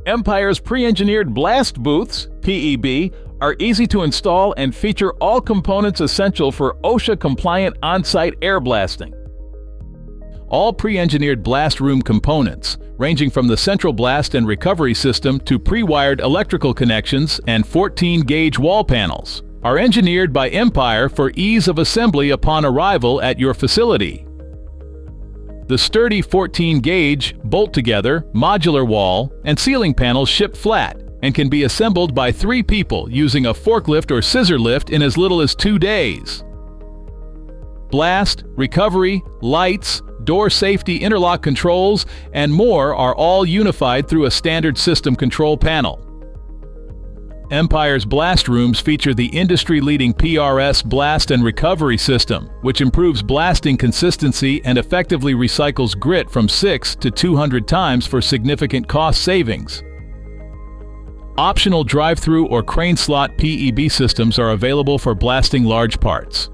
Empire's pre-engineered blast booths, PEB, are easy to install and feature all components essential for OSHA-compliant on-site air blasting. All pre-engineered blast room components, ranging from the central blast and recovery system to pre-wired electrical connections and 14-gauge wall panels, are engineered by Empire for ease of assembly upon arrival at your facility. The sturdy 14-gauge, bolt-together, modular wall and ceiling panels ship flat and can be assembled by 3 people using a forklift or scissor lift in as little as 2 days. Blast, recovery, lights, door safety interlock controls, and more are all unified through a standard system control panel. Empire's blast rooms feature the industry-leading PRS blast and recovery system, which improves blasting consistency and effectively recycles grit from 6 to 200 times for significant cost savings. Optional drive-through or crane slot PEB systems are available for blasting large parts.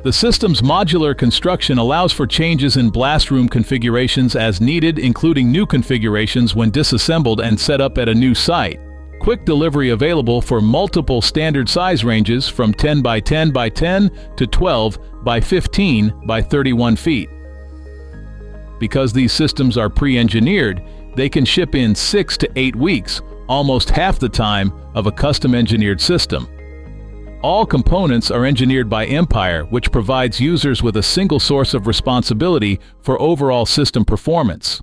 The system's modular construction allows for changes in blast room configurations as needed, including new configurations when disassembled and set up at a new site. Quick delivery available for multiple standard size ranges from 10 by 10 by 10 to 12 by 15 by 31 feet. Because these systems are pre-engineered, they can ship in 6 to 8 weeks, almost half the time of a custom-engineered system. All components are engineered by Empire, which provides users with a single source of responsibility for overall system performance.